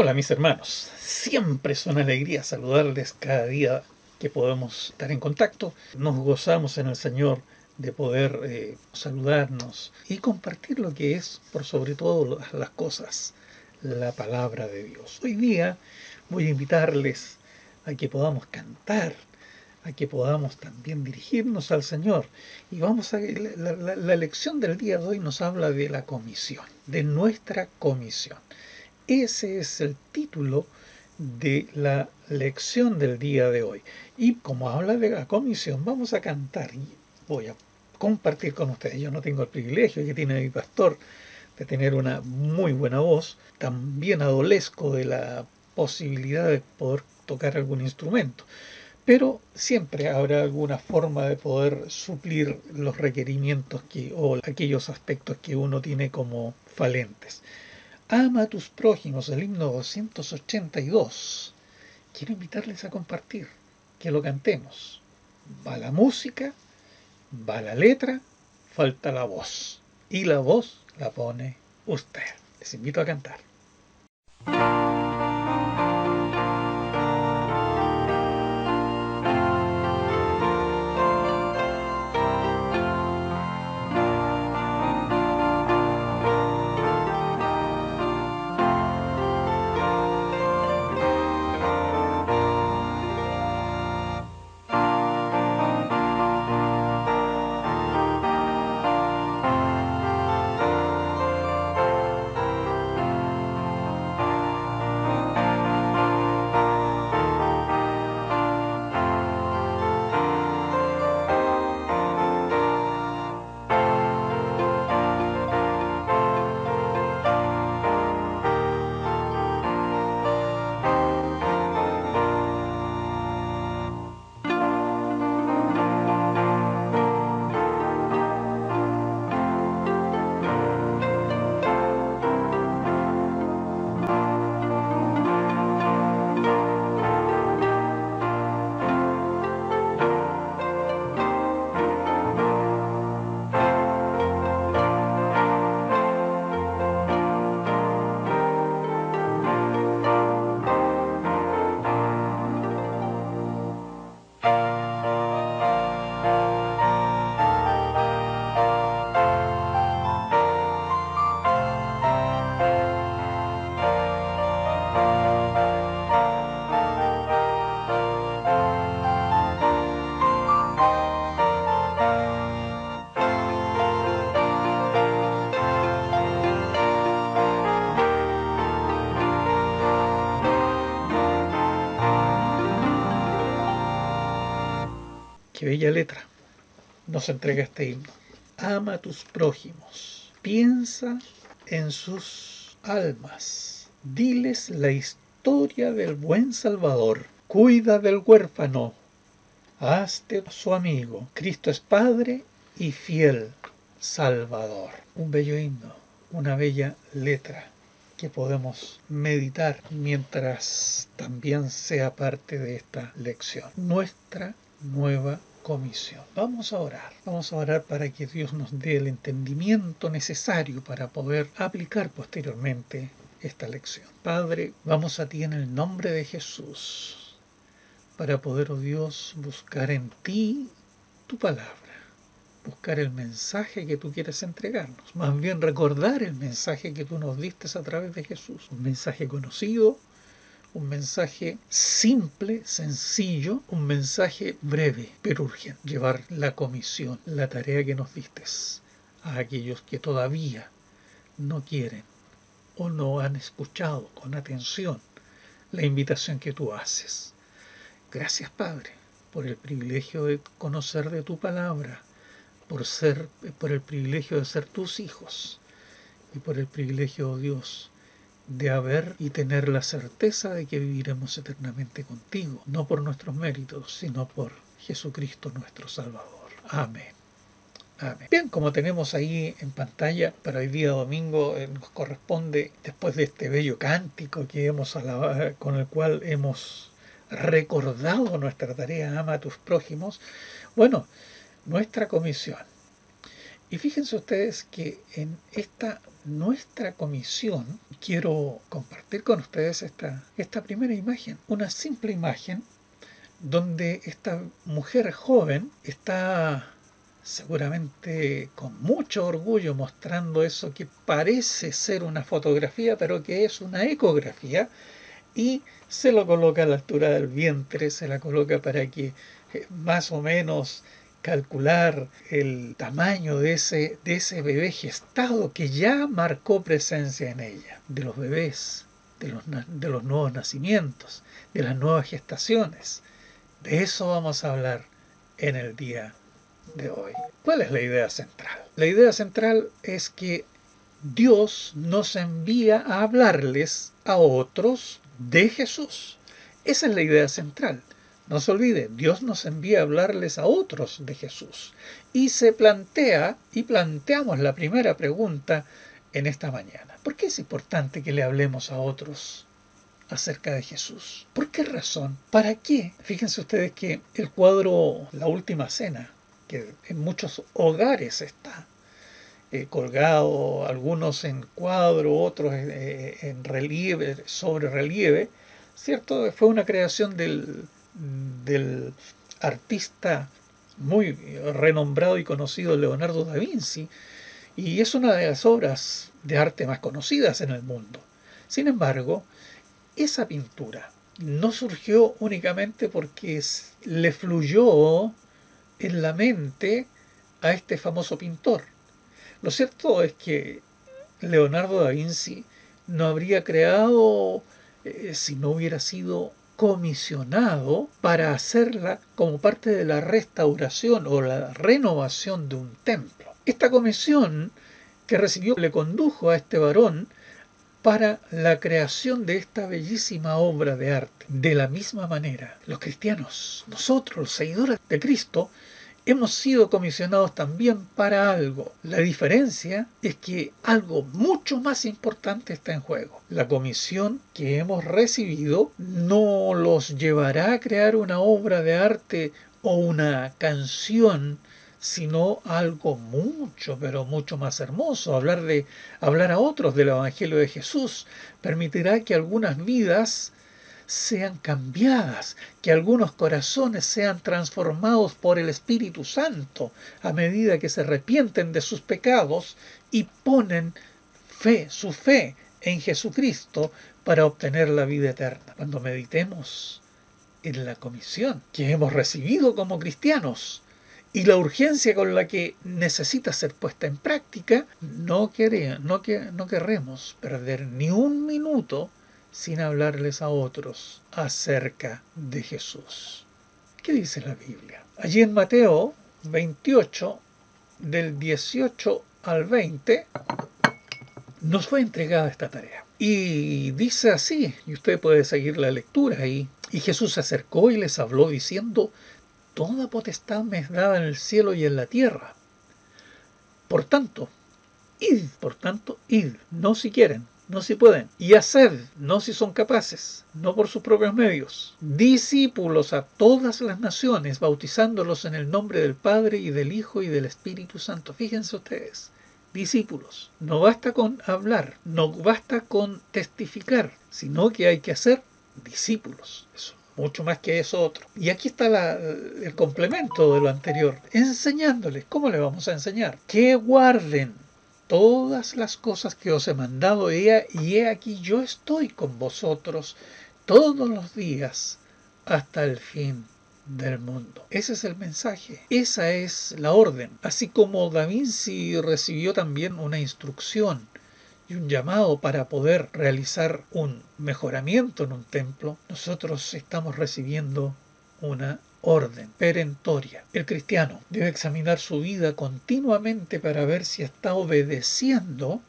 Hola mis hermanos, siempre es una alegría saludarles cada día que podemos estar en contacto. Nos gozamos en el Señor de poder saludarnos y compartir lo que es, por sobre todo las cosas, la palabra de Dios. Hoy día voy a invitarles a que podamos cantar, a que podamos también dirigirnos al Señor. Y vamos a la lección del día de hoy nos habla de la comisión, de nuestra comisión. Ese es el título de la lección del día de hoy. Y como habla de la comisión, vamos a cantar y voy a compartir con ustedes. Yo no tengo el privilegio que tiene mi pastor de tener una muy buena voz. También adolezco de la posibilidad de poder tocar algún instrumento. Pero siempre habrá alguna forma de poder suplir los requerimientos o aquellos aspectos que uno tiene como faleentes. Ama a tus prójimos, el himno 282. Quiero invitarles a compartir, que lo cantemos. Va la música, va la letra, falta la voz. Y la voz la pone usted. Les invito a cantar. Qué bella letra nos entrega este himno. Ama a tus prójimos, piensa en sus almas, diles la historia del buen Salvador, cuida del huérfano, hazte su amigo. Cristo es Padre y fiel Salvador. Un bello himno, una bella letra que podemos meditar mientras también sea parte de esta lección. Nuestra nueva comisión. Vamos a orar para que Dios nos dé el entendimiento necesario para poder aplicar posteriormente esta lección. Padre, vamos a ti en el nombre de Jesús para poder, oh Dios, buscar en ti tu palabra, buscar el mensaje que tú quieres entregarnos, más bien recordar el mensaje que tú nos diste a través de Jesús, un mensaje conocido, un mensaje simple, sencillo, un mensaje breve, pero urgente. Llevar la comisión, la tarea que nos diste a aquellos que todavía no quieren o no han escuchado con atención la invitación que tú haces. Gracias, Padre, por el privilegio de conocer de tu palabra, por el privilegio de ser tus hijos y por el privilegio, oh Dios, de haber y tener la certeza de que viviremos eternamente contigo, no por nuestros méritos, sino por Jesucristo nuestro Salvador. Amén. Amén. Bien, como tenemos ahí en pantalla, para hoy día domingo nos corresponde, después de este bello cántico que hemos alabado, con el cual hemos recordado nuestra tarea, ama a tus prójimos, bueno, nuestra comisión. Y fíjense ustedes que en esta nuestra comisión quiero compartir con ustedes esta primera imagen, una simple imagen donde esta mujer joven está seguramente con mucho orgullo mostrando eso que parece ser una fotografía, pero que es una ecografía, y se lo coloca a la altura del vientre, se la coloca para que más o menos calcular el tamaño de ese bebé gestado que ya marcó presencia en ella, de los bebés, de los nuevos nacimientos, de las nuevas gestaciones. De eso vamos a hablar en el día de hoy. ¿Cuál es la idea central? La idea central es que Dios nos envía a hablarles a otros de Jesús. Esa es la idea central. No se olvide, Dios nos envía a hablarles a otros de Jesús. Y se plantea, y planteamos la primera pregunta en esta mañana. ¿Por qué es importante que le hablemos a otros acerca de Jesús? ¿Por qué razón? ¿Para qué? Fíjense ustedes que el cuadro La Última Cena, que en muchos hogares está colgado, algunos en cuadro, otros en relieve, sobre relieve, ¿cierto? Fue una creación del artista muy renombrado y conocido Leonardo da Vinci, y es una de las obras de arte más conocidas en el mundo. Sin embargo, esa pintura no surgió únicamente porque le fluyó en la mente a este famoso pintor. Lo cierto es que Leonardo da Vinci no habría creado si no hubiera sido comisionado para hacerla como parte de la restauración o la renovación de un templo. Esta comisión que recibió le condujo a este varón para la creación de esta bellísima obra de arte. De la misma manera, los cristianos, nosotros, los seguidores de Cristo, hemos sido comisionados también para algo. La diferencia es que algo mucho más importante está en juego. La comisión que hemos recibido no los llevará a crear una obra de arte o una canción, sino algo mucho, pero mucho más hermoso. Hablar a otros del Evangelio de Jesús permitirá que algunas vidas sean cambiadas, que algunos corazones sean transformados por el Espíritu Santo a medida que se arrepienten de sus pecados y ponen su fe en Jesucristo para obtener la vida eterna. Cuando meditemos en la comisión que hemos recibido como cristianos y la urgencia con la que necesita ser puesta en práctica, no querremos perder ni un minuto sin hablarles a otros acerca de Jesús. ¿Qué dice la Biblia? Allí en Mateo 28, del 18 al 20, nos fue entregada esta tarea. Y dice así, y usted puede seguir la lectura ahí. Y Jesús se acercó y les habló diciendo: toda potestad me es dada en el cielo y en la tierra. Por tanto, id, no si quieren, no si pueden, y haced, no si son capaces, no por sus propios medios, discípulos a todas las naciones, bautizándolos en el nombre del Padre y del Hijo y del Espíritu Santo. Fíjense ustedes, discípulos. No basta con hablar, no basta con testificar, sino que hay que hacer discípulos. Eso, mucho más que eso otro. Y aquí está el complemento de lo anterior, enseñándoles. ¿Cómo le vamos a enseñar? Que guarden todas las cosas que os he mandado, y he aquí yo estoy con vosotros todos los días hasta el fin del mundo. Ese es el mensaje, esa es la orden. Así como Da Vinci recibió también una instrucción y un llamado para poder realizar un mejoramiento en un templo, nosotros estamos recibiendo una orden perentoria. El cristiano debe examinar su vida continuamente para ver si está obedeciendo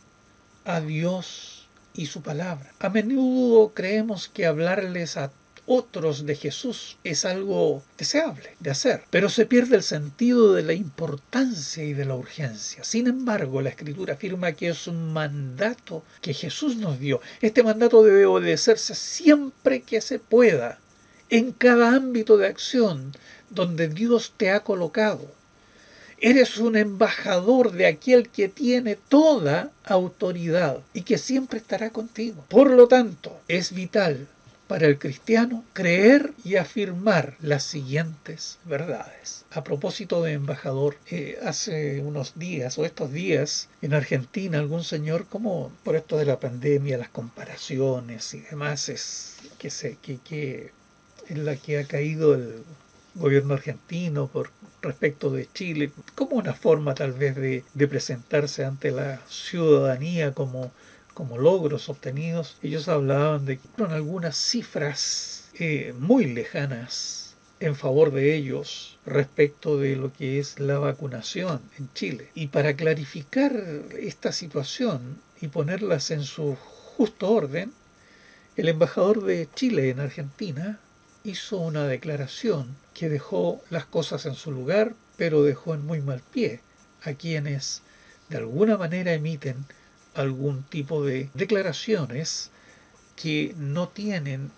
a Dios y su palabra. A menudo creemos que hablarles a otros de Jesús es algo deseable de hacer, pero se pierde el sentido de la importancia y de la urgencia. Sin embargo, la Escritura afirma que es un mandato que Jesús nos dio. Este mandato debe obedecerse siempre que se pueda, en cada ámbito de acción donde Dios te ha colocado. Eres un embajador de aquel que tiene toda autoridad y que siempre estará contigo. Por lo tanto, es vital para el cristiano creer y afirmar las siguientes verdades. A propósito de embajador, hace unos días o estos días en Argentina algún señor, como por esto de la pandemia, las comparaciones y demás, es que en la que ha caído el gobierno argentino por respecto de Chile, como una forma tal vez de presentarse ante la ciudadanía como logros obtenidos. Ellos hablaban de que fueron algunas cifras muy lejanas en favor de ellos respecto de lo que es la vacunación en Chile. Y para clarificar esta situación y ponerlas en su justo orden, el embajador de Chile en Argentina hizo una declaración que dejó las cosas en su lugar, pero dejó en muy mal pie a quienes de alguna manera emiten algún tipo de declaraciones que no tienen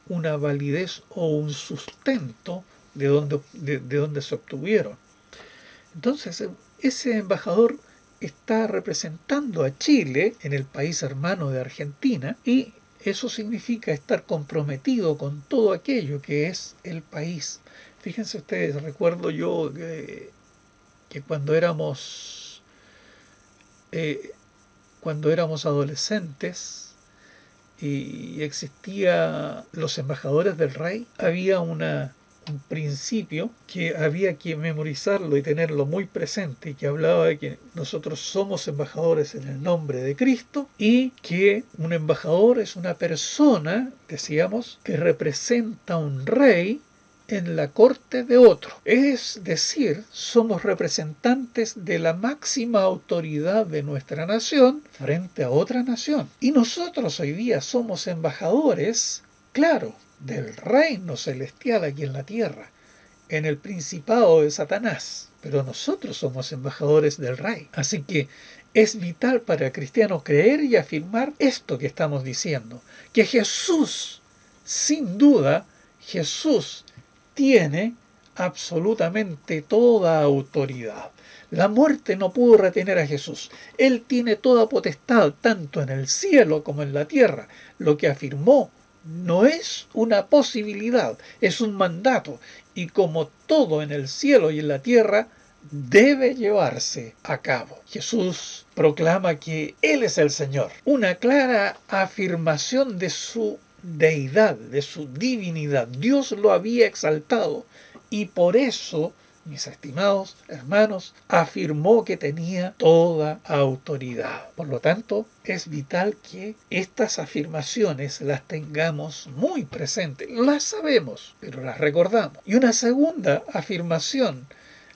una validez o un sustento de donde se obtuvieron. Entonces, ese embajador está representando a Chile en el país hermano de Argentina y eso significa estar comprometido con todo aquello que es el país. Fíjense ustedes, recuerdo yo que cuando éramos adolescentes y existía los embajadores del rey, había un principio que había que memorizarlo y tenerlo muy presente, y que hablaba de que nosotros somos embajadores en el nombre de Cristo y que un embajador es una persona, decíamos, que representa a un rey en la corte de otro. Es decir, somos representantes de la máxima autoridad de nuestra nación frente a otra nación. Y nosotros hoy día somos embajadores, claro, del reino celestial aquí en la tierra, en el principado de Satanás. Pero nosotros somos embajadores del rey. Así que es vital para el cristiano creer y afirmar esto que estamos diciendo, que Jesús, sin duda, Jesús tiene absolutamente toda autoridad. La muerte no pudo retener a Jesús. Él tiene toda potestad, tanto en el cielo como en la tierra. Lo que afirmó no es una posibilidad, es un mandato. Y como todo en el cielo y en la tierra, debe llevarse a cabo. Jesús proclama que Él es el Señor. Una clara afirmación de su deidad, de su divinidad. Dios lo había exaltado y por eso, mis estimados hermanos, afirmó que tenía toda autoridad. Por lo tanto, es vital que estas afirmaciones las tengamos muy presentes. Las sabemos, pero las recordamos. Y una segunda afirmación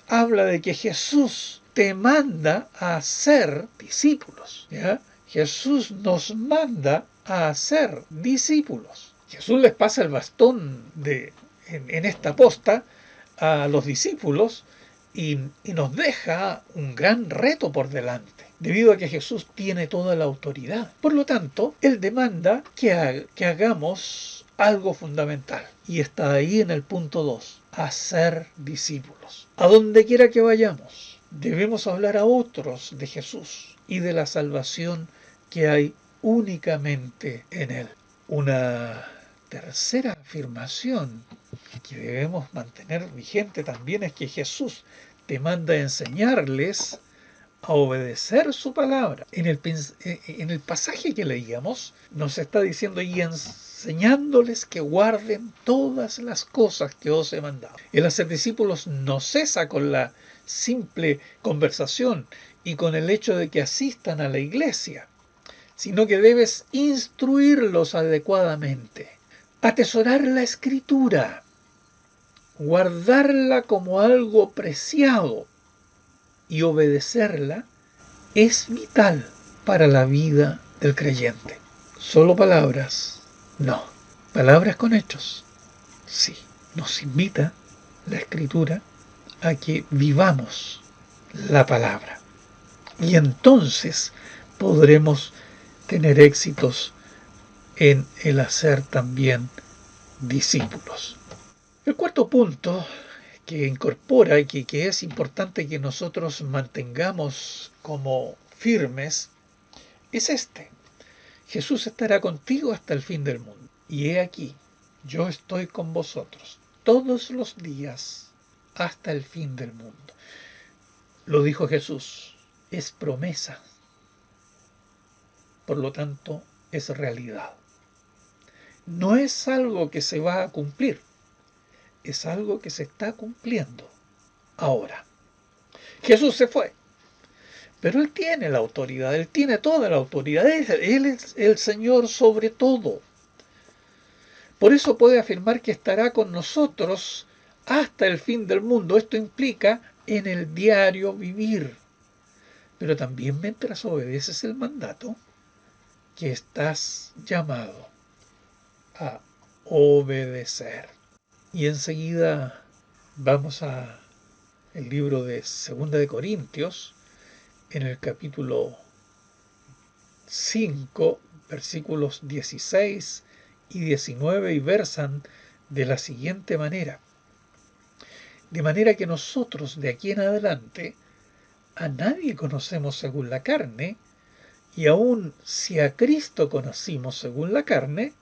habla de que Jesús te manda a ser discípulos, ¿ya? Jesús nos manda a ser discípulos. Jesús les pasa el bastón en esta posta a los discípulos y nos deja un gran reto por delante, debido a que Jesús tiene toda la autoridad. Por lo tanto, Él demanda que hagamos algo fundamental, y está ahí en el punto 2, hacer discípulos. A donde quiera que vayamos, debemos hablar a otros de Jesús y de la salvación que hay únicamente en Él. Una tercera afirmación que debemos mantener vigente también es que Jesús te manda a enseñarles a obedecer su palabra. En el pasaje que leíamos nos está diciendo y enseñándoles que guarden todas las cosas que os he mandado. El hacer discípulos no cesa con la simple conversación y con el hecho de que asistan a la iglesia, sino que debes instruirlos adecuadamente, atesorar la escritura, guardarla como algo preciado y obedecerla es vital para la vida del creyente. Solo palabras, no. Palabras con hechos, sí. Nos invita la Escritura a que vivamos la palabra. Y entonces podremos tener éxitos en el hacer también discípulos. El cuarto punto que incorpora y que es importante que nosotros mantengamos como firmes es este. Jesús estará contigo hasta el fin del mundo. Y he aquí, yo estoy con vosotros todos los días hasta el fin del mundo. Lo dijo Jesús, es promesa, por lo tanto es realidad. No es algo que se va a cumplir, es algo que se está cumpliendo ahora. Jesús se fue, pero Él tiene la autoridad, Él tiene toda la autoridad, Él es el Señor sobre todo. Por eso puede afirmar que estará con nosotros hasta el fin del mundo. Esto implica en el diario vivir, pero también mientras obedeces el mandato que estás llamado a obedecer. Y enseguida vamos a el libro de 2 de Corintios, en el capítulo 5, versículos 16 y 19, y versan de la siguiente manera. De manera que nosotros de aquí en adelante a nadie conocemos según la carne, y aun si a Cristo conocimos según la carne,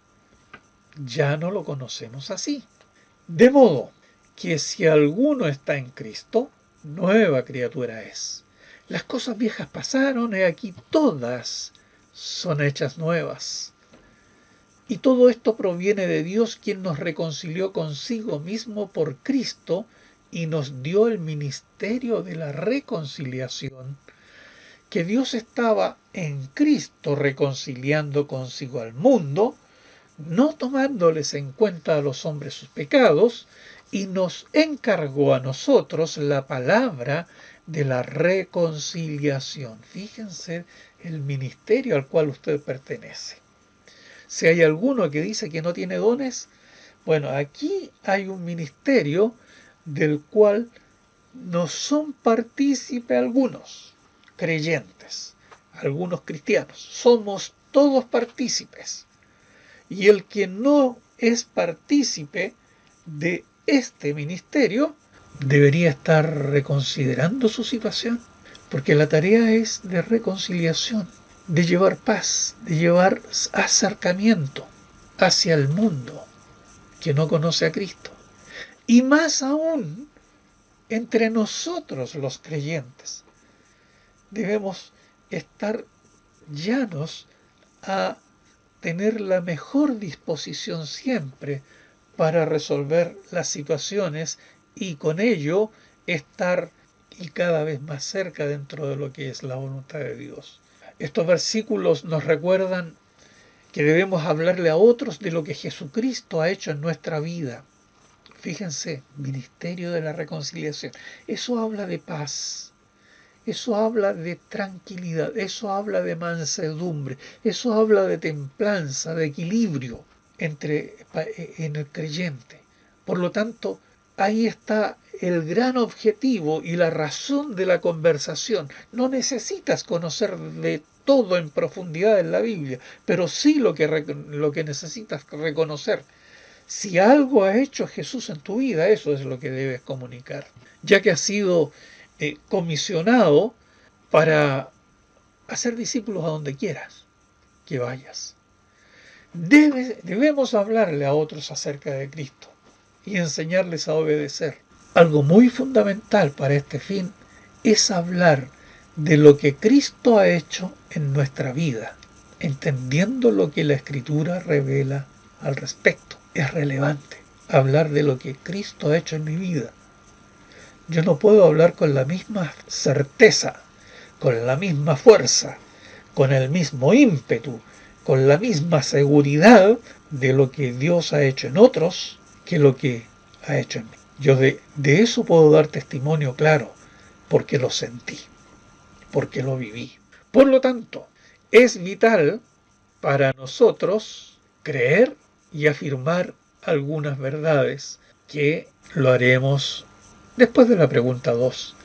ya no lo conocemos así. De modo que si alguno está en Cristo, nueva criatura es. Las cosas viejas pasaron, he aquí todas son hechas nuevas. Y todo esto proviene de Dios, quien nos reconcilió consigo mismo por Cristo y nos dio el ministerio de la reconciliación, que Dios estaba en Cristo reconciliando consigo al mundo, no tomándoles en cuenta a los hombres sus pecados, y nos encargó a nosotros la palabra de la reconciliación. Fíjense el ministerio al cual usted pertenece. Si hay alguno que dice que no tiene dones, bueno, aquí hay un ministerio del cual no son partícipes algunos creyentes, algunos cristianos. Somos todos partícipes. Y el que no es partícipe de este ministerio debería estar reconsiderando su situación, porque la tarea es de reconciliación, de llevar paz, de llevar acercamiento hacia el mundo que no conoce a Cristo. Y más aún, entre nosotros los creyentes, debemos estar llanos a tener la mejor disposición siempre para resolver las situaciones y con ello estar y cada vez más cerca dentro de lo que es la voluntad de Dios. Estos versículos nos recuerdan que debemos hablarle a otros de lo que Jesucristo ha hecho en nuestra vida. Fíjense, ministerio de la reconciliación. Eso habla de paz, eso habla de tranquilidad, eso habla de mansedumbre, eso habla de templanza, de equilibrio en el creyente. Por lo tanto, ahí está el gran objetivo y la razón de la conversación. No necesitas conocer de todo en profundidad en la Biblia, pero sí lo que necesitas reconocer. Si algo ha hecho Jesús en tu vida, eso es lo que debes comunicar, ya que has sido comisionado para hacer discípulos a donde quieras que vayas. Debemos hablarle a otros acerca de Cristo y enseñarles a obedecer. Algo muy fundamental para este fin es hablar de lo que Cristo ha hecho en nuestra vida, entendiendo lo que la Escritura revela al respecto. Es relevante hablar de lo que Cristo ha hecho en mi vida. Yo no puedo hablar con la misma certeza, con la misma fuerza, con el mismo ímpetu, con la misma seguridad de lo que Dios ha hecho en otros que lo que ha hecho en mí. Yo de eso puedo dar testimonio claro, porque lo sentí, porque lo viví. Por lo tanto, es vital para nosotros creer y afirmar algunas verdades que lo haremos después de la pregunta 2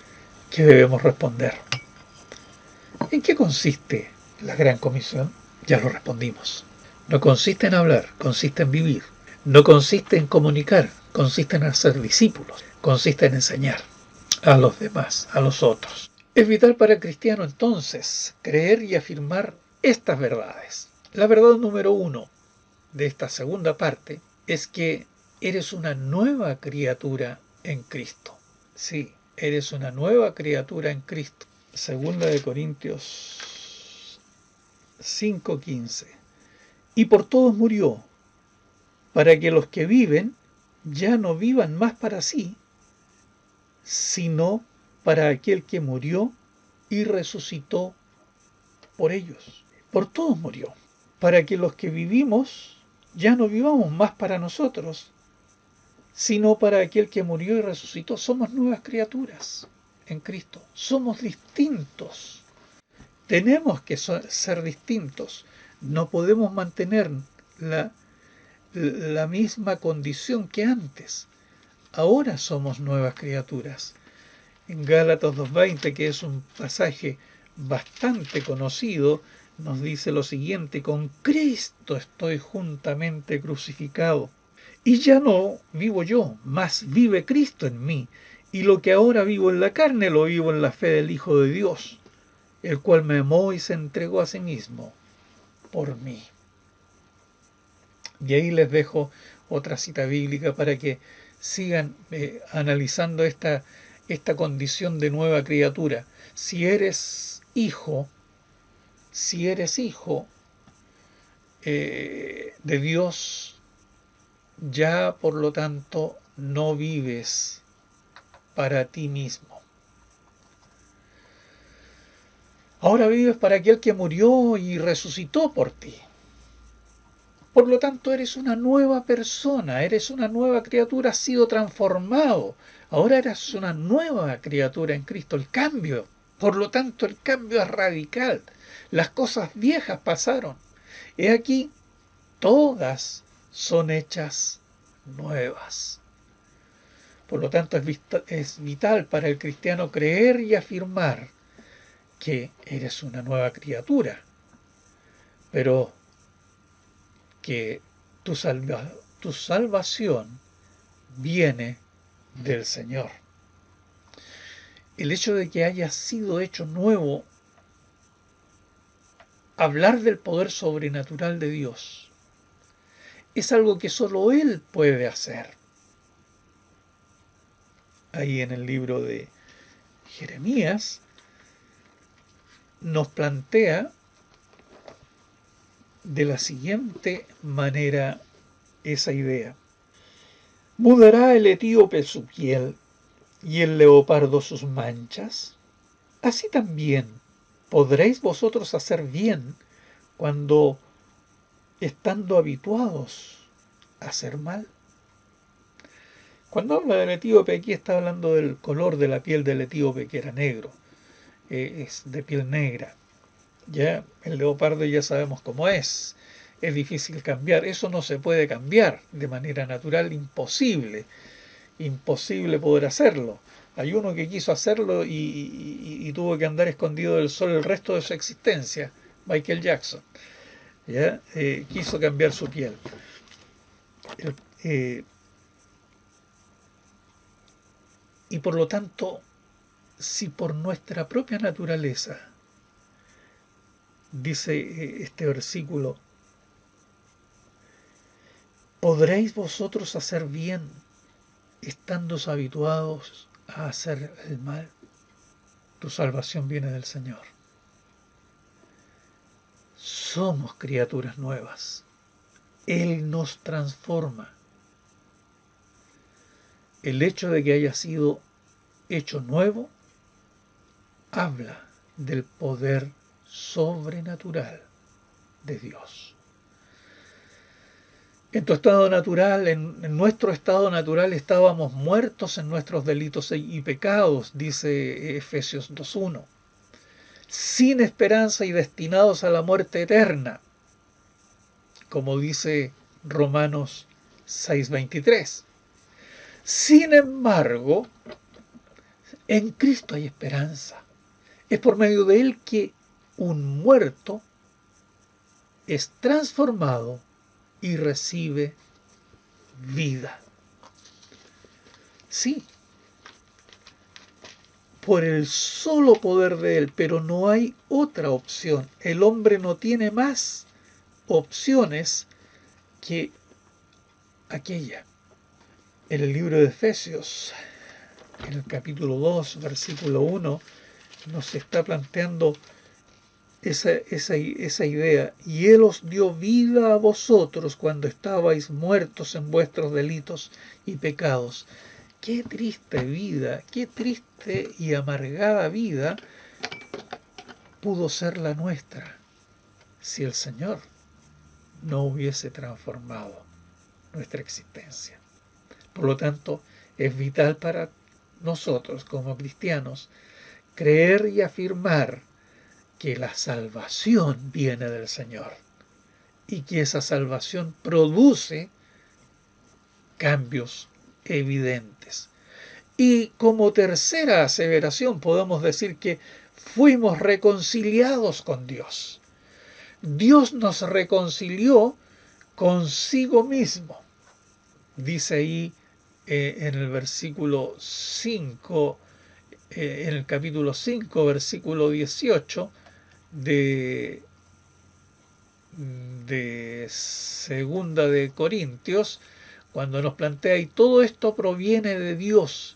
que debemos responder. ¿En qué consiste la gran comisión? Ya lo respondimos. No consiste en hablar, consiste en vivir. No consiste en comunicar, consiste en hacer discípulos. consiste en enseñar a los demás, a los otros. Es vital para el cristiano entonces creer y afirmar estas verdades. La verdad número 1 de esta segunda parte es que eres una nueva criatura en Cristo. Sí, eres una nueva criatura en Cristo. Segunda de Corintios 5:15. Y por todos murió, para que los que viven ya no vivan más para sí, sino para aquel que murió y resucitó por ellos. Por todos murió, para que los que vivimos ya no vivamos más para nosotros, sino para aquel que murió y resucitó. Somos nuevas criaturas en Cristo. Somos distintos. Tenemos que ser distintos. No podemos mantener la misma condición que antes. Ahora somos nuevas criaturas. En Gálatas 2:20, que es un pasaje bastante conocido, nos dice lo siguiente: con Cristo estoy juntamente crucificado. Y ya no vivo yo, mas vive Cristo en mí. Y lo que ahora vivo en la carne, lo vivo en la fe del Hijo de Dios, el cual me amó y se entregó a sí mismo por mí. Y ahí les dejo otra cita bíblica para que sigan analizando esta condición de nueva criatura. Si eres hijo de Dios, ya por lo tanto no vives para ti mismo. Ahora vives para aquel que murió y resucitó por ti. Por lo tanto, eres una nueva persona, eres una nueva criatura, has sido transformado. Ahora eres una nueva criatura en Cristo. El cambio, por lo tanto, el cambio es radical. Las cosas viejas pasaron. He aquí, todas son hechas nuevas. Por lo tanto, es vital para el cristiano creer y afirmar que eres una nueva criatura, pero que tu salvación viene del Señor. El hecho de que hayas sido hecho nuevo, hablar del poder sobrenatural de Dios, es algo que solo Él puede hacer. Ahí en el libro de Jeremías nos plantea de la siguiente manera esa idea: ¿mudará el etíope su piel y el leopardo sus manchas? Así también podréis vosotros hacer bien cuando estando habituados a hacer mal. Cuando habla del etíope, aquí está hablando del color de la piel del etíope, que era negro, es de piel negra. Ya el leopardo ya sabemos cómo es difícil cambiar, eso no se puede cambiar de manera natural, imposible poder hacerlo. Hay uno que quiso hacerlo y tuvo que andar escondido del sol el resto de su existencia, Michael Jackson. ¿Ya? Quiso cambiar su piel. Y por lo tanto, si por nuestra propia naturaleza, dice este versículo, ¿podréis vosotros hacer bien estando habituados a hacer el mal? Tu salvación viene del Señor. Somos criaturas nuevas. Él nos transforma. El hecho de que haya sido hecho nuevo habla del poder sobrenatural de Dios. En tu estado natural, en nuestro estado natural, estábamos muertos en nuestros delitos y pecados, dice Efesios 2:1, sin esperanza y destinados a la muerte eterna, como dice Romanos 6:23. Sin embargo, en Cristo hay esperanza. Es por medio de Él que un muerto es transformado y recibe vida. Sí, por el solo poder de Él, pero no hay otra opción. El hombre no tiene más opciones que aquella. En el libro de Efesios, en el capítulo 2, versículo 1, nos está planteando esa idea. Y Él os dio vida a vosotros cuando estabais muertos en vuestros delitos y pecados. Qué triste vida, qué triste y amargada vida pudo ser la nuestra si el Señor no hubiese transformado nuestra existencia. Por lo tanto, es vital para nosotros como cristianos creer y afirmar que la salvación viene del Señor y que esa salvación produce cambios evidentes. Y como tercera aseveración podemos decir que fuimos reconciliados con Dios. Dios nos reconcilió consigo mismo. Dice ahí en el versículo 5, en el capítulo 5, versículo 18 de Segunda de Corintios, cuando nos plantea, y todo esto proviene de Dios,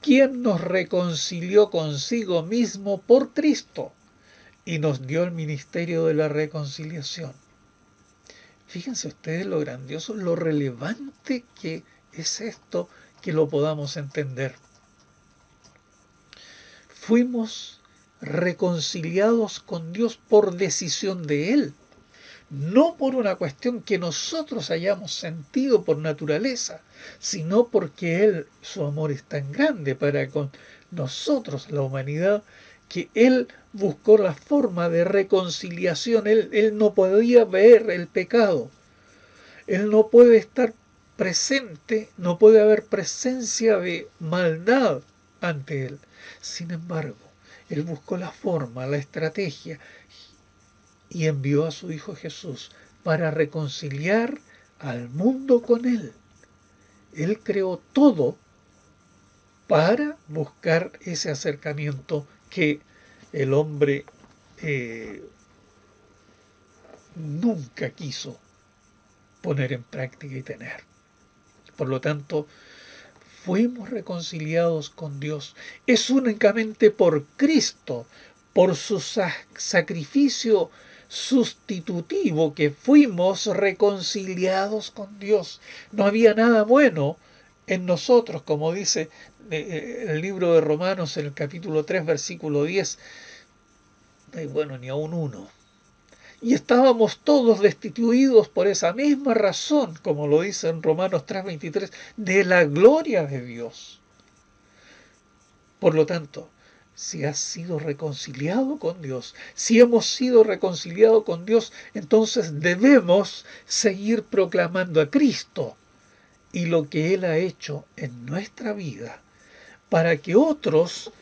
quien nos reconcilió consigo mismo por Cristo y nos dio el ministerio de la reconciliación. Fíjense ustedes lo grandioso, lo relevante que es esto, que lo podamos entender. Fuimos reconciliados con Dios por decisión de Él, no por una cuestión que nosotros hayamos sentido por naturaleza, sino porque Él, su amor es tan grande para con nosotros, la humanidad, que Él buscó la forma de reconciliación. Él no podía ver el pecado. Él no puede estar presente, no puede haber presencia de maldad ante Él. Sin embargo, Él buscó la forma, la estrategia y envió a su Hijo Jesús para reconciliar al mundo con Él. Él creó todo para buscar ese acercamiento que el hombre nunca quiso poner en práctica y tener. Por lo tanto, fuimos reconciliados con Dios. Es únicamente por Cristo, por su sacrificio sustitutivo, que fuimos reconciliados con Dios. No había nada bueno en nosotros, como dice el libro de Romanos en el capítulo 3, versículo 10. No hay bueno ni aun uno. Y estábamos todos destituidos por esa misma razón, como lo dice en Romanos 3:23, de la gloria de Dios. Por lo tanto, si has sido reconciliado con Dios, si hemos sido reconciliados con Dios, entonces debemos seguir proclamando a Cristo y lo que Él ha hecho en nuestra vida, para que otros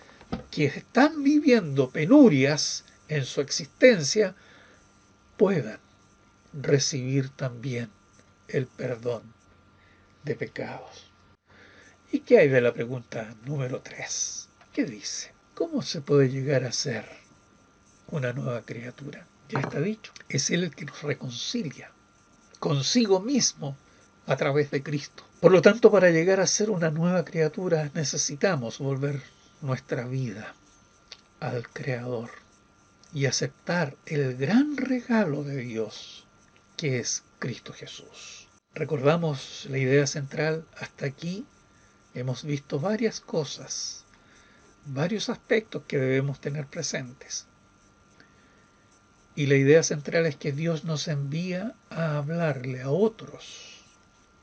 que están viviendo penurias en su existencia puedan recibir también el perdón de pecados. ¿Y qué hay de la pregunta número 3? ¿Qué dice? ¿Cómo se puede llegar a ser una nueva criatura? Ya está dicho, es Él el que nos reconcilia consigo mismo a través de Cristo. Por lo tanto, para llegar a ser una nueva criatura necesitamos volver nuestra vida al Creador y aceptar el gran regalo de Dios, que es Cristo Jesús. Recordamos la idea central. Hasta aquí hemos visto varias cosas, varios aspectos que debemos tener presentes. Y la idea central es que Dios nos envía a hablarle a otros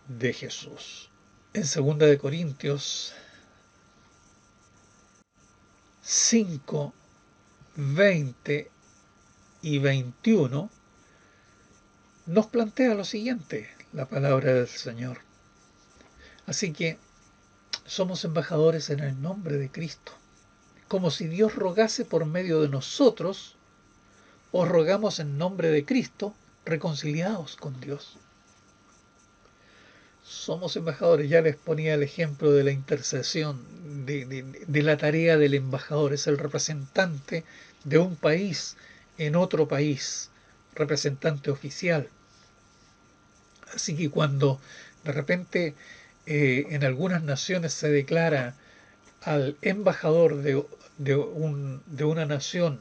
de Jesús. En 2 de Corintios 5, 20 y 21 nos plantea lo siguiente, la palabra del Señor. Así que somos embajadores en el nombre de Cristo. Como si Dios rogase por medio de nosotros, os rogamos en nombre de Cristo, reconciliados con Dios. Somos embajadores. Ya les ponía el ejemplo de la intercesión de la tarea del embajador, es el representante de un país en otro país, representante oficial. Así que cuando de repente en algunas naciones se declara al embajador de una nación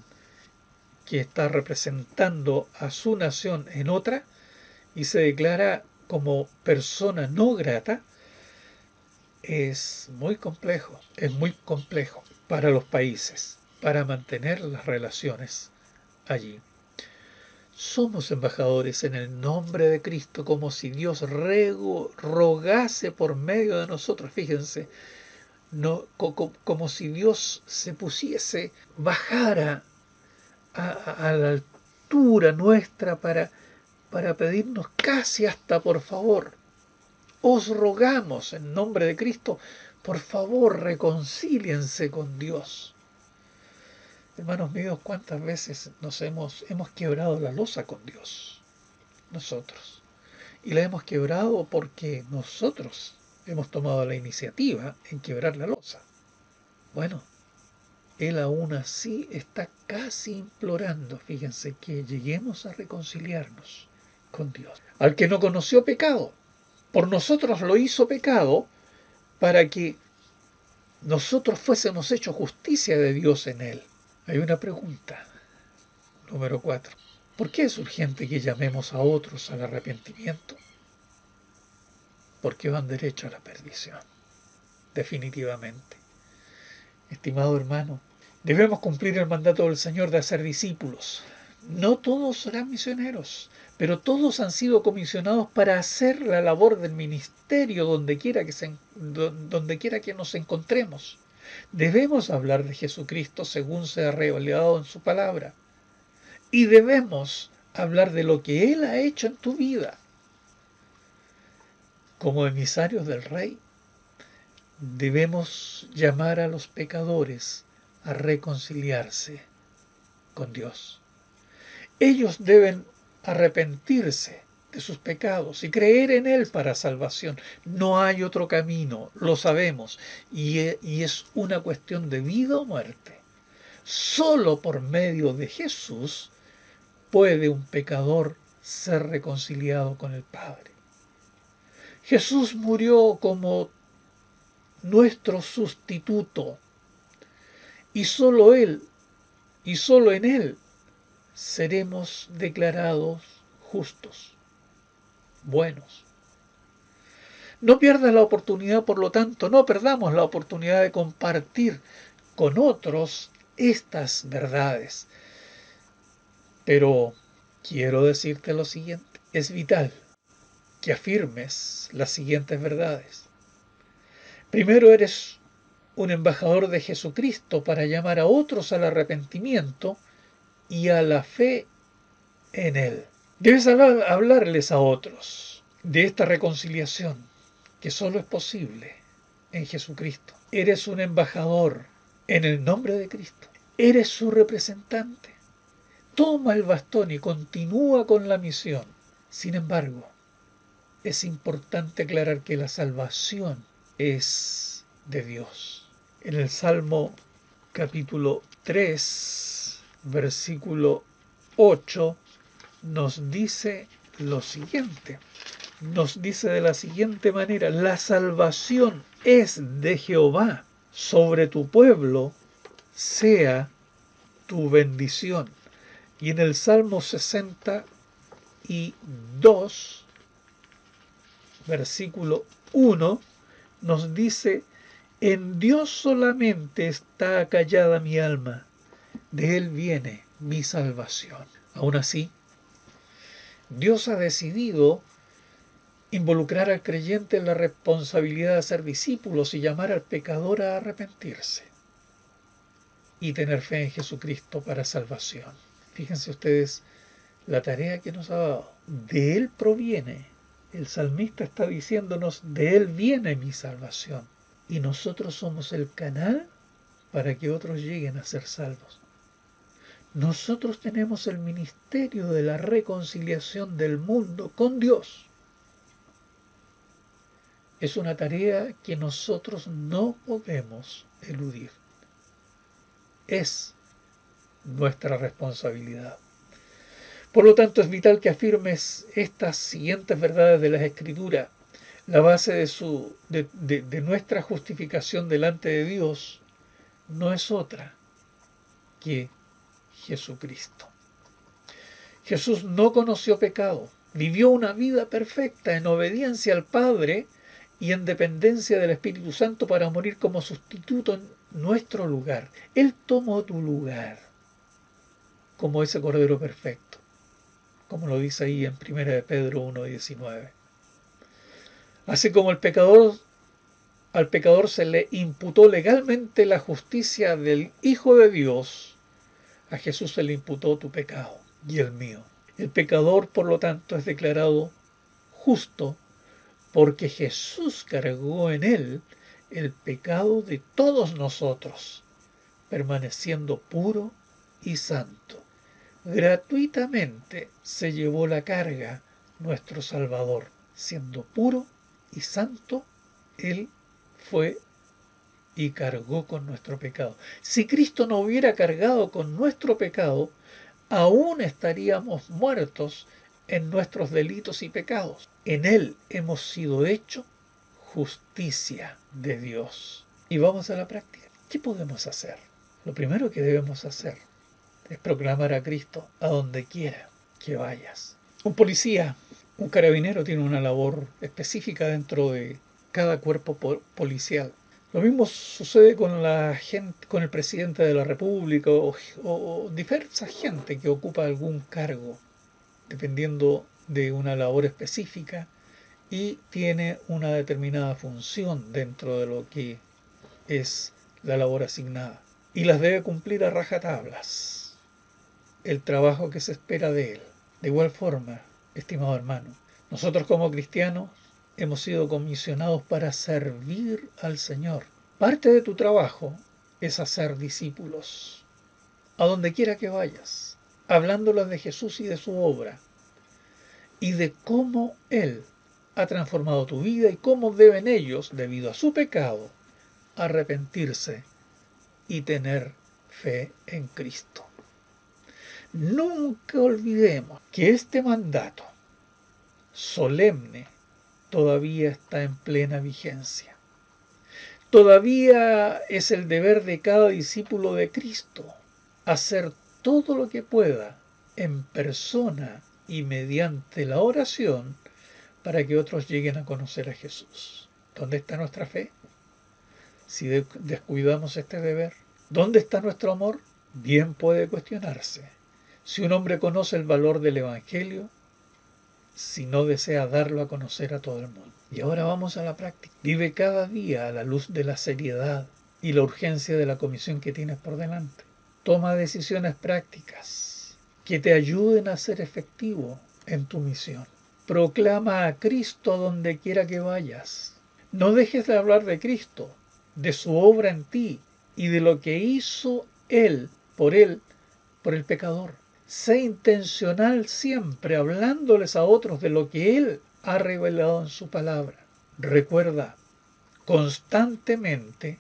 que está representando a su nación en otra y se declara como persona no grata, es muy complejo para los países, para mantener las relaciones allí. Somos embajadores en el nombre de Cristo, como si Dios rogase por medio de nosotros. Fíjense, no, como si Dios se pusiese, bajara a la altura nuestra para pedirnos casi hasta por favor. Os rogamos en nombre de Cristo, por favor reconcíliense con Dios. Hermanos míos, ¿cuántas veces hemos quebrado la loza con Dios? Nosotros. Y la hemos quebrado porque nosotros hemos tomado la iniciativa en quebrar la loza. Bueno, Él aún así está casi implorando, fíjense, que lleguemos a reconciliarnos con Dios. Al que no conoció pecado, por nosotros lo hizo pecado para que nosotros fuésemos hechos justicia de Dios en Él. Hay una pregunta, número 4. ¿Por qué es urgente que llamemos a otros al arrepentimiento? Porque van derecho a la perdición, definitivamente. Estimado hermano, debemos cumplir el mandato del Señor de hacer discípulos. No todos serán misioneros, pero todos han sido comisionados para hacer la labor del ministerio donde quiera que nos encontremos. Debemos hablar de Jesucristo según se ha revelado en su palabra. Y debemos hablar de lo que Él ha hecho en tu vida. Como emisarios del Rey, debemos llamar a los pecadores a reconciliarse con Dios. Ellos deben arrepentirse de sus pecados y creer en Él para salvación. No hay otro camino, lo sabemos, y es una cuestión de vida o muerte. Solo por medio de Jesús puede un pecador ser reconciliado con el Padre. Jesús murió como nuestro sustituto y solo Él y solo en Él seremos declarados justos, buenos. No pierdas la oportunidad, por lo tanto, no perdamos la oportunidad de compartir con otros estas verdades. Pero quiero decirte lo siguiente, es vital que afirmes las siguientes verdades. Primero, eres un embajador de Jesucristo para llamar a otros al arrepentimiento y a la fe en Él. Debes hablarles a otros de esta reconciliación que solo es posible en Jesucristo. Eres un embajador en el nombre de Cristo. Eres su representante. Toma el bastón y continúa con la misión. Sin embargo, es importante aclarar que la salvación es de Dios. En el Salmo capítulo 3, versículo 8, nos dice lo siguiente. Nos dice de la siguiente manera: la salvación es de Jehová, sobre tu pueblo sea tu bendición. Y en el Salmo 62, versículo 1, nos dice: en Dios solamente está callada mi alma, de Él viene mi salvación. Aún así, Dios ha decidido involucrar al creyente en la responsabilidad de ser discípulos y llamar al pecador a arrepentirse y tener fe en Jesucristo para salvación. Fíjense ustedes la tarea que nos ha dado. De Él proviene. El salmista está diciéndonos: de Él viene mi salvación. Y nosotros somos el canal para que otros lleguen a ser salvos. Nosotros tenemos el ministerio de la reconciliación del mundo con Dios. Es una tarea que nosotros no podemos eludir. Es nuestra responsabilidad. Por lo tanto, es vital que afirmes estas siguientes verdades de las Escrituras. La base de nuestra justificación delante de Dios no es otra que Jesucristo. Jesús no conoció pecado, vivió una vida perfecta en obediencia al Padre y en dependencia del Espíritu Santo para morir como sustituto en nuestro lugar. Él tomó tu lugar como ese Cordero perfecto, como lo dice ahí en 1 de Pedro 1:19. Así como al pecador se le imputó legalmente la justicia del Hijo de Dios, a Jesús se le imputó tu pecado y el mío. El pecador, por lo tanto, es declarado justo porque Jesús cargó en él el pecado de todos nosotros, permaneciendo puro y santo. Gratuitamente se llevó la carga nuestro Salvador, siendo puro y santo, Él fue y cargó con nuestro pecado. Si Cristo no hubiera cargado con nuestro pecado, aún estaríamos muertos en nuestros delitos y pecados. En Él hemos sido hechos justicia de Dios. Y vamos a la práctica. ¿Qué podemos hacer? Lo primero que debemos hacer es proclamar a Cristo a donde quiera que vayas. Un policía, un carabinero tiene una labor específica dentro de cada cuerpo policial. Lo mismo sucede con la gente, con el presidente de la República o diversa gente que ocupa algún cargo, dependiendo de una labor específica y tiene una determinada función dentro de lo que es la labor asignada y las debe cumplir a rajatablas, el trabajo que se espera de él. De igual forma, estimado hermano, nosotros como cristianos hemos sido comisionados para servir al Señor. Parte de tu trabajo es hacer discípulos, a donde quiera que vayas, hablándoles de Jesús y de su obra, y de cómo Él ha transformado tu vida y cómo deben ellos, debido a su pecado, arrepentirse y tener fe en Cristo. Nunca olvidemos que este mandato solemne todavía está en plena vigencia. Todavía es el deber de cada discípulo de Cristo hacer todo lo que pueda en persona y mediante la oración para que otros lleguen a conocer a Jesús. ¿Dónde está nuestra fe? Si descuidamos este deber, ¿dónde está nuestro amor? Bien puede cuestionarse. Si un hombre conoce el valor del Evangelio, si no desea darlo a conocer a todo el mundo. Y ahora vamos a la práctica. Vive cada día a la luz de la seriedad y la urgencia de la comisión que tienes por delante. Toma decisiones prácticas que te ayuden a ser efectivo en tu misión. Proclama a Cristo donde quiera que vayas. No dejes de hablar de Cristo, de su obra en ti y de lo que hizo Él, por el pecador. Sé intencional siempre hablándoles a otros de lo que Él ha revelado en su palabra. Recuerda constantemente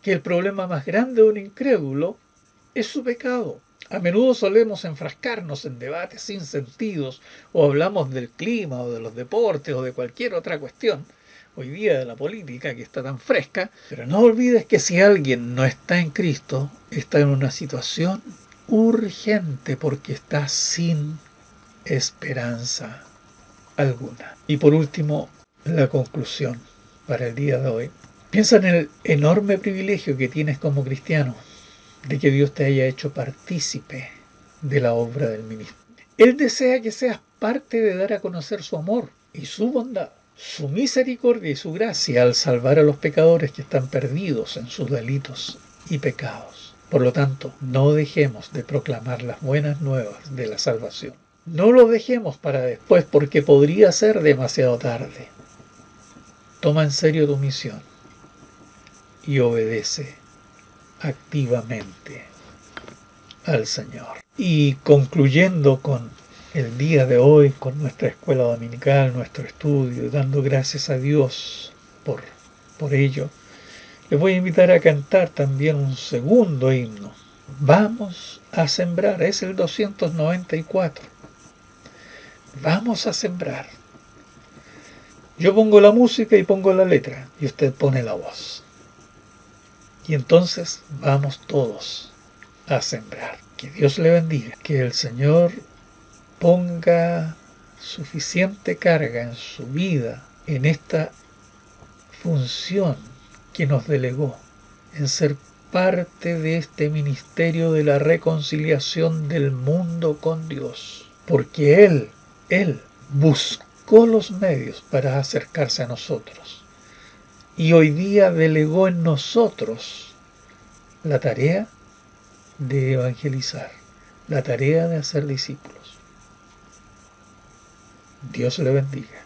que el problema más grande de un incrédulo es su pecado. A menudo solemos enfrascarnos en debates sin sentidos o hablamos del clima o de los deportes o de cualquier otra cuestión, hoy día de la política que está tan fresca, pero no olvides que si alguien no está en Cristo, está en una situación urgente porque está sin esperanza alguna. Y por último, la conclusión para el día de hoy. Piensa en el enorme privilegio que tienes como cristiano de que Dios te haya hecho partícipe de la obra del ministro. Él desea que seas parte de dar a conocer su amor y su bondad, su misericordia y su gracia al salvar a los pecadores que están perdidos en sus delitos y pecados. Por lo tanto, no dejemos de proclamar las buenas nuevas de la salvación. No lo dejemos para después porque podría ser demasiado tarde. Toma en serio tu misión y obedece activamente al Señor. Y concluyendo con el día de hoy, con nuestra escuela dominical, nuestro estudio, dando gracias a Dios por ello, les voy a invitar a cantar también un segundo himno. Vamos a sembrar, es el 294. Vamos a sembrar. Yo pongo la música y pongo la letra, y usted pone la voz. Y entonces vamos todos a sembrar. Que Dios le bendiga, que el Señor ponga suficiente carga en su vida, en esta función que nos delegó, en ser parte de este ministerio de la reconciliación del mundo con Dios. Porque Él buscó los medios para acercarse a nosotros. Y hoy día delegó en nosotros la tarea de evangelizar, la tarea de hacer discípulos. Dios le bendiga.